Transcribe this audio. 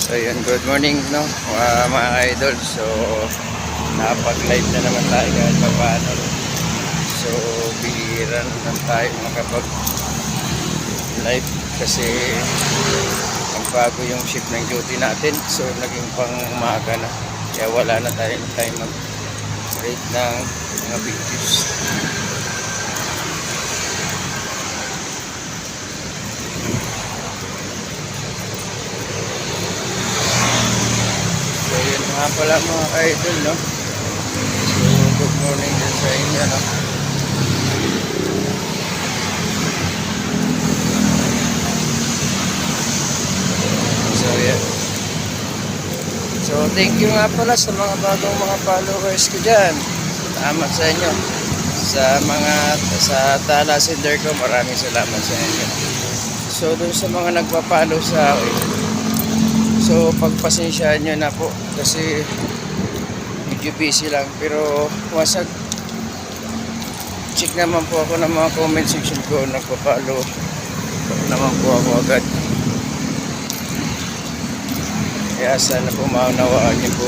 So yun, good morning no, mga idol. So napag-live na naman tayo kahit pa paano. So bihira naman tayo makapag-live kasi nagbago yung shift ng duty natin. So naging pang umaga na, kaya wala na tayong time mag-rate ng mga videos. So yun nga pala mga idol no. So good morning din sa inyo no. So yan. So thank you nga pala sa mga bagong mga followers ko dyan. Salamat sa inyo. Sa Tala Sender ko, maraming salamat sa inyo. So dun sa mga nagpa-follow sa akin, so pagpasensyaan nyo na po kasi medyo busy lang, pero wasag check naman po ako ng mga comment section ko, nagpa-follow naman po ako agad, kaya sana po maunawaan nyo po.